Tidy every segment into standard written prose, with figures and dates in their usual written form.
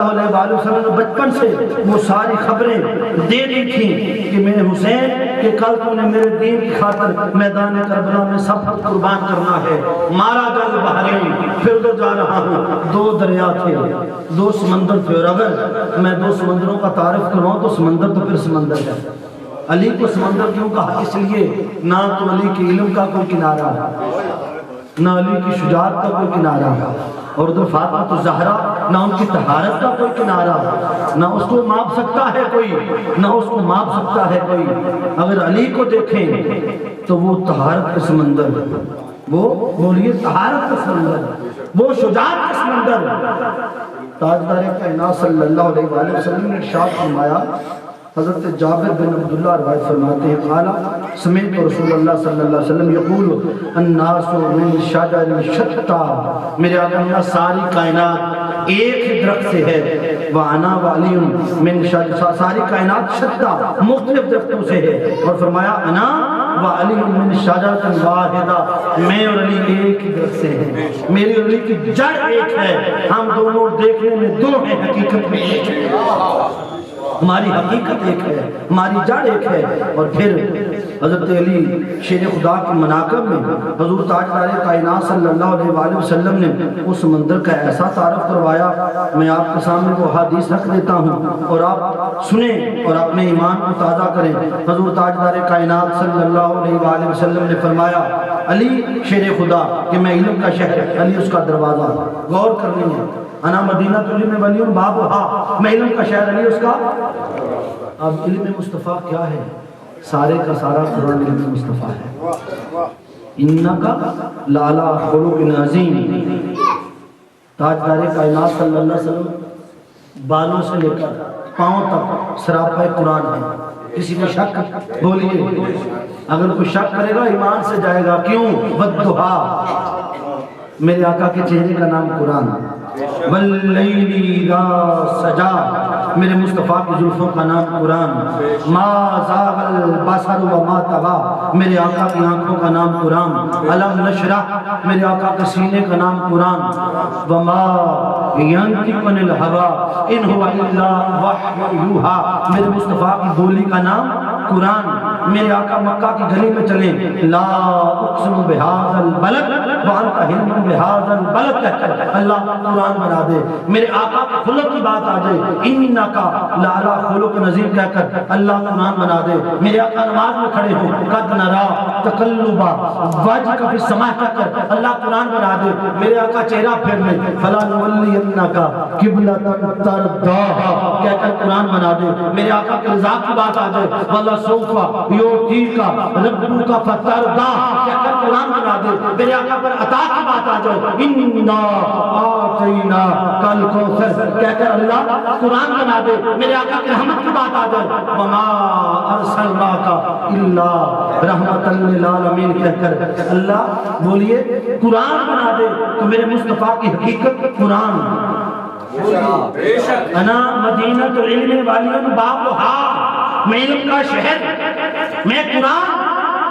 علیہ وآلہ وسلم بچپن سے وہ ساری خبریں دے دی تھیں کہ میرے حسین کہ کل تو نے میرے دین کی خاطر میدان کربلا میں سب کچھ قربان کرنا ہے. مارا جل بحرین، پھر تو جا رہا ہوں. دو دریا تھے، دو سمندر تھے، اور اگر میں دو سمندروں کا تعارف کرواؤں تو سمندر تو پھر سمندر ہے. علی کو سمندر کیوں کہا؟ اس لیے نہ تو علی کے علم کا کوئی کنارہ، نہ علی کی شجاعت کا کوئی کنارہ، اور ادھر فاطمہ الزہرا نہ ان کی طہارت کا کوئی کنارہ، نہ اس کو ماپ سکتا ہے کوئی، نہ اس کو ماپ سکتا ہے کوئی. اگر علی کو دیکھیں تو وہ طہارت کا سمندر، وہ بولیے طہارت کا سمندر، وہ شجاعت کا سمندر. تاجدار کائنات صلی اللہ علیہ وآلہ وسلم نے ارشاد فرمایا، حضرت جابر بن عبداللہ روایت فرماتے ہیں، قال سمعت رسول اللہ صلی اللہ علیہ وسلم یقول الناس من شجر شتى، میرے آقا ساری کائنات ایک ہی درخت سے ہے. وانا وعلی من شجر، ساری کائنات شتى مختلف درختوں سے ہے. اور فرمایا انا وعلی من شجرۃ واحدہ، میں اور علی ایک ہی درخت سے ہیں. میری اور علی کی جڑ ایک ہے. ہم دونوں دیکھنے میں دو ہیں، حقیقت میں ایک ہے. ہماری حقیقت ایک ہے، ہماری جڑ ایک ہے. اور پھر حضرت علی شیر خدا کے مناقب میں حضور تاجدار کائنات صلی اللہ علیہ وآلہ وسلم نے اس منظر کا ایسا تعارف کروایا. میں آپ کے سامنے وہ حدیث رکھ دیتا ہوں اور آپ سنیں اور اپنے ایمان کو تازہ کریں. حضور تاجدار کائنات صلی اللہ علیہ وآلہ وسلم نے فرمایا، علی شیر خدا کہ میں علم کا شہر، علی اس کا دروازہ. غور کرنی ہے، انا مدینہ العلم ولی بابھا، میں علم کا شہر، علی اس کا. اب علم مصطفیٰ کیا ہے؟ سارے کا سارا قرآن علم مصطفیٰ ہے. انکا لالا خلق عظیم. تاجدار کائنات صلی اللہ علیہ وسلم بالوں سے لے کر پاؤں تک سراپا قرآن ہے. کسی کو شک بولیے، اگر کوئی شک کرے گا ایمان سے جائے گا. کیوں؟ والضحیٰ، میرے آقا کے چہرے کا نام قرآن. واللیل اذا سجا، میرے مصطفیٰ کی زلفوں کا نام قرآن. ما زاغ البصر وما طغى، میرے آقا کی آنکھوں کا نام قرآن. الم نشرح، میرے آقا کے سینے کا نام قرآن. وما ينطق عن الهوى ان هو الا وحی یوحی، میرے مصطفیٰ کی بولی کا نام قرآن. میرے آقا مکہ کی گلی میں چلیں، لا اقسم بہذا البلد وانت حلم بہذا البلد کہہ کر اللہ قرآن بنا دے. میرے آقا کے خلق کی بات آ جائے، انکا لعلی خلق عظیم کہہ کر اللہ قرآن بنا دے. میرے آقا نماز میں کھڑے ہو، قد نرا تقلب وجهک فی السماء کہہ کر اللہ قرآن بنا دے. میرے آقا چہرہ پھیر لے، فلا نولینک قبلۃ ترضاها کہہ کر قرآن بنا دے. میرے آقا کے رضا کی بات آ جائے، ولسوف یعطیک ربک فترضی کہہ کر قرآن بنا دے. میرے آقا پر عطا کی بات آ جائے، انا اعطیناک الکوثر کہہ کر اللہ قرآن بنا دے. میرے آقا کی رحمت کی بات آ جائے، وما ارسلناک الا رحمۃ للعالمین کہہ کر اللہ بولیے قرآن بنا دے. تو میرے مصطفیٰ کی حقیقت قرآن. انا مدینہ العلم ولی بابھا، میں علم کا شہر، میں قرآن.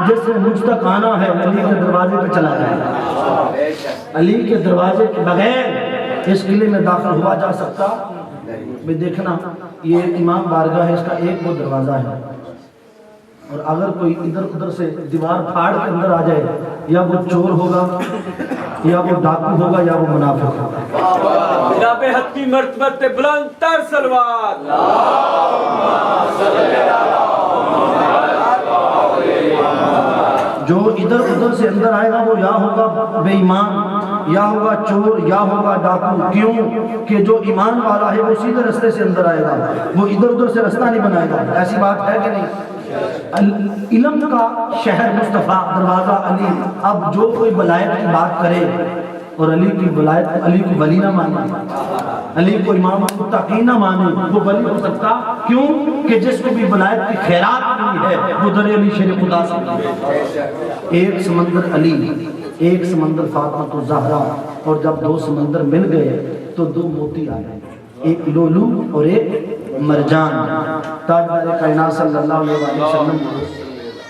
جس سے مجھ تک آنا ہے علی کے دروازے پہ چلا جائے. علی کے دروازے کے بغیر اس قلعے میں داخل ہوا جا سکتا بھی؟ دیکھنا، یہ امام بارگاہ ہے، اس کا ایک وہ دروازہ ہے، اور اگر کوئی ادھر ادھر سے دیوار پھاڑ کے اندر آ جائے، یا وہ چور ہوگا، یا وہ ڈاکو ہوگا، یا وہ منافق ہوگا. جناب حق کی مرتبت پہ بلند تر صلوات. جو ادھر ادھر سے اندر آئے گا وہ یا ہوگا بے ایمان، یا ہوگا چور، یا ہوگا ڈاکو. کیوں کہ جو ایمان والا ہے وہ سیدھے رستے سے اندر آئے گا، وہ ادھر ادھر سے رستہ نہیں بنائے گا. ایسی بات ہے کہ نہیں؟ علم کا شہر مصطفیٰ، دروازہ علی. اب جو کوئی ولایت کی بات کرے اور علی کی ولایت، علی کو ولی نہ مانے، علی کو امام المتقین نہ مانے، وہ ولی ہو سکتا؟ کیوں کہ جس کو بھی ولایت کی خیرات ملی ہے وہ در علی شیر خدا سے. ایک سمندر علی، ایک سمندر فاطمہ الزہرا، اور جب دو سمندر مل گئے تو دو موتی آ گئے، ایک لولو اور ایک مرجان. تاجدار کائنات صلی اللہ علیہ وسلم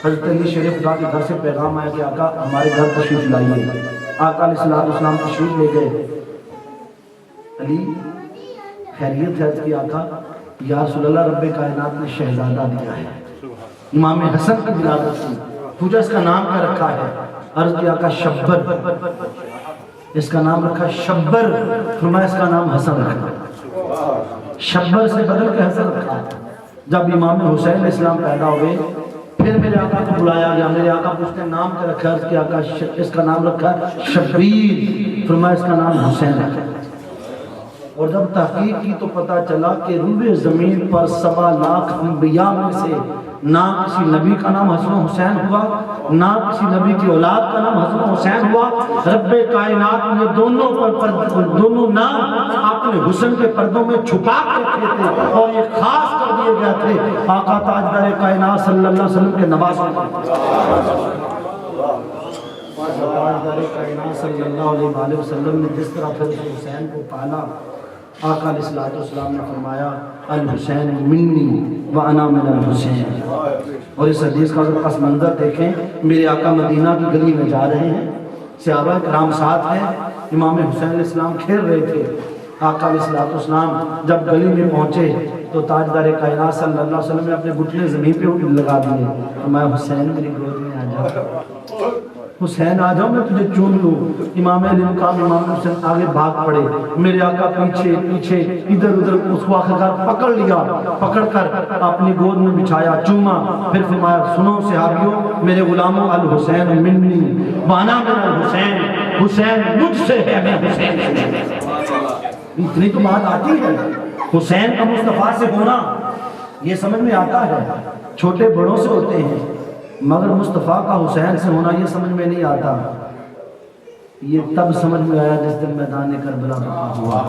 حضرت علی شیر خدا کے گھر سے پیغام آیا کہ آقا ہمارے گھر تشریف لائیے. آقا علیہ السلام تشریف لے گئے. علی خیریت ہے کہ آقا یا رسول اللہ رب کائنات نے شہزادہ دیا ہے، امام حسن کی ولادت کی، پوچھا اس کا نام کیا رکھا ہے؟ عرض کیا آقا شبر، اس کا نام رکھا شبر، فرمایا اس کا نام حسن رکھا، شبر سے بدل کے حسن رکھا۔ جب امام حسین علیہ السلام پیدا ہوئے پھر میرے آقا کو بلایا گیا، میرے آقا پوچھتے ہیں نام کیا رکھا؟ عرض کیا آقا اس کا نام رکھا شبیر، فرمایا اس کا نام حسین رکھا۔ اور جب تحقیق کی تو پتہ چلا کہ روئے زمین پر 7 لاکھ انبیاء میں سے نہ کسی نبی کا نام حسن و حسین ہوا، نہ کسی نبی کی اولاد کا نام حسن و حسین ہوا۔ رب کائنات نے دونوں نام اپنے حسن کے پردوں میں چھپا کے رکھے تھے اور یہ خاص کر دیے گئے تھے آقا تاجدار کائنات صلی اللہ علیہ وسلم کے نواسوں کو۔ تاجدار کائنات صلی اللہ علیہ وسلم نے جس طرح پھر حسین کو پالا، آقا علیہ السلام نے فرمایا الحسین منی وانا من الحسین۔ اور اس حدیث کا اگر پس منظر دیکھیں، میرے آقا مدینہ کی گلی میں جا رہے ہیں، صحابہ کرام ساتھ ہیں، امام حسین علیہ السلام کھیل رہے تھے۔ آقا علیہ السلام جب گلی میں پہنچے تو تاجدار کائنات صلی اللہ علیہ وسلم نے اپنے گھٹنے زمین پہ لگا دیے، فرمایا حسین میری گود میں آ جاؤ، حسین آ جاؤ میں تجھے چون لوں۔ امام علی مقام امام حسین آگے بھاگ پڑے، میرے آقا پیچھے ادھر ادھر اس کو آخر پکڑ لیا، پکڑ کر اپنی گود میں بچھایا، چوما، پھر فرمایا سنو صحابیوں میرے غلاموں الحسین منی وانا من الحسین، حسین مجھ سے ہے میں حسین سے۔ اتنی تو بات آتی ہے، حسین کا مصطفیٰ سے ہونا یہ سمجھ میں آتا ہے، چھوٹے بڑوں سے ہوتے ہیں، مگر مصطفیٰ کا حسین سے ہونا یہ سمجھ میں نہیں آتا۔ یہ تب سمجھ میں آیا جس دن میدان کربلا بقا ہوا۔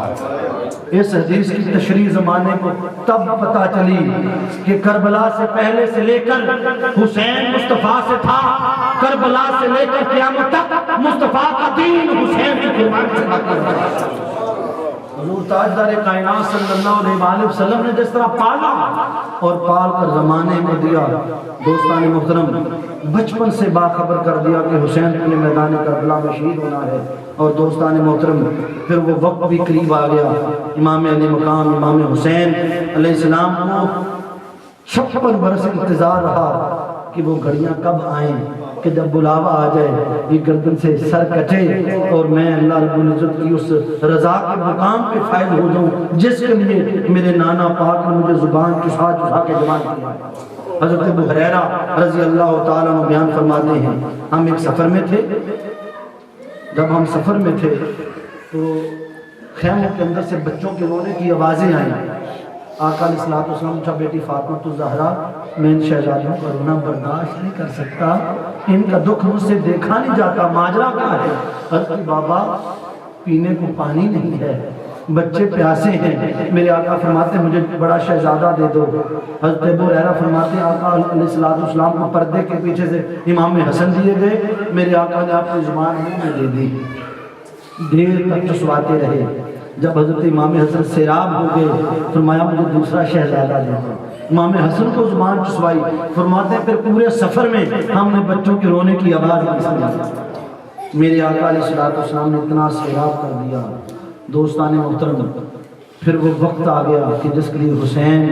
اس حدیث کی تشریح زمانے کو تب پتہ چلی کہ کربلا سے پہلے سے لے کر حسین مصطفیٰ سے تھا، کربلا سے لے کر قیامت تک مصطفیٰ کا دین حسین کی قربانی سے باقی رہا۔ حضور تاجدار کائنات صلی اللہ علیہ وسلم نے جس طرح پالا اور پال کر زمانے کو دیا، دوستان محترم بچپن سے باخبر کر دیا کہ حسین نے میدان کربلا میں شہید ہونا ہے۔ اور دوستان محترم پھر وہ وقت بھی قریب آ گیا، امام علی مقام امام حسین علیہ السلام کو 56 برس انتظار رہا کہ وہ گھڑیاں کب آئیں کہ جب بلاوا آ جائے، یہ گردن سے سر کٹے اور میں اللہ رب العزت کی اس رضا کے مقام پہ فائل ہو جاؤں جس کے لیے میرے نانا پاک نے مجھے زبان چسا کے جوان کیا۔ حضرت ابو ہریرہ رضی اللہ تعالیٰ عنہ بیان فرماتے ہیں، ہم ایک سفر میں تھے، جب ہم سفر میں تھے تو خیموں کے اندر سے بچوں کے رونے کی آوازیں آئیں۔ آقا علیہ السلام پوچھا بیٹی فاطمہ الزہرا میں ان شہزادیوں کا رونا برداشت نہیں کر سکتا، ان کا دکھ مجھ سے دیکھا نہیں جاتا، ماجرا کیا ہے؟ حضرت بابا پینے کو پانی نہیں ہے، بچے پیاسے ہیں، میرے آقا فرماتے مجھے بڑا شہزادہ دے دو۔ حضرت ابو ہریرہ فرماتے آقا علیہ السلام کو پردے کے پیچھے سے امام حسن دیے گئے، میرے آقا نے اپنی زبان میں دے دی، دیر تک چسواتے رہے۔ جب حضرت امام حسن سیراب ہو گئے فرمایا مجھے دوسرا شہزادہ دے دو، امام حسن کو زبان چسوائی۔ فرماتے پھر پورے سفر میں ہم نے بچوں کے رونے کی آواز نہیں سنی۔ میرے آقا علیہ السلام نے اتنا سیراب کر دیا۔ دوستان محترم پھر وہ وقت آ گیا کہ جس کے لیے حسین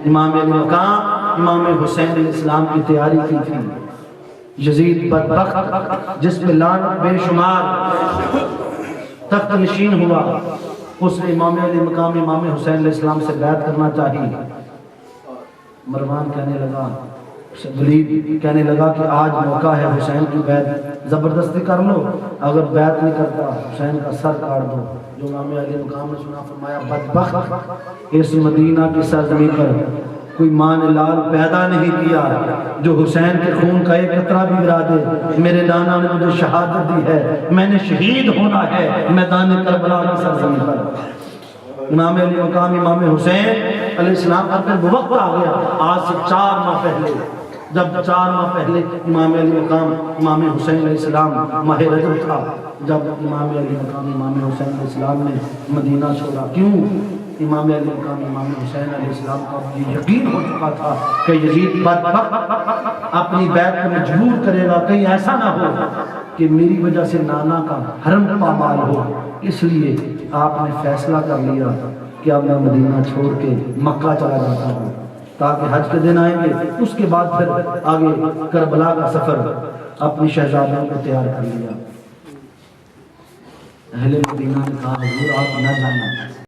امام علی مقام امام حسین علیہ السلام کی تیاری کی تھی۔ یزید بدبخت جس پہ لعنت بے شمار تخت نشین ہوا، اس نے امام علی مقام امام حسین علیہ السلام سے بیعت کرنا چاہی۔ مروان کہنے لگا، ولید کہنے لگا کہ آج موقع ہے حسین کی بیعت زبردستی کر لو، اگر بیعت نہیں کرتا حسین کا سر کاٹ دو۔ جو امام علی مقام نے سنا فرمایا بدبخت اس مدینہ کی سرزمین پر کوئی ماں نے لال پیدا نہیں کیا جو حسین کے خون کا ایک قطرہ بھی گرا دے۔ میرے نانا نے مجھے شہادت دی ہے، میں نے شہید ہونا ہے میدان کربلا کی سرزمین پر۔ امام علی مقام امام حسین علیہ السلام پر وہ وقت آ گیا آج سے 4 ماہ پہلے، جب 4 ماہ پہلے امام علی مقام امام حسین علیہ السلام ماہ رجب تھا، جب امام علی مقام امام حسین علیہ السلام نے مدینہ چھوڑا۔ کیوں؟ امام علی مقام امام حسین علیہ السلام کا یہ یقین ہو چکا تھا کہ یزید بدبخت اپنی بیعت کو مجبور کرے گا، کہیں ایسا نہ ہو کہ میری وجہ سے نانا کا حرم پامال ہو۔ اس لیے آپ نے فیصلہ کر لیا کہ اب میں مدینہ چھوڑ کے مکہ چلا جاتا ہوں تاکہ حج کے دن آئیں گے، اس کے بعد پھر آگے کربلا کا سفر اپنی شہزادوں کو تیار کر لیا۔ اہل مدینہ نے کہا حضور آپ نہ جانا،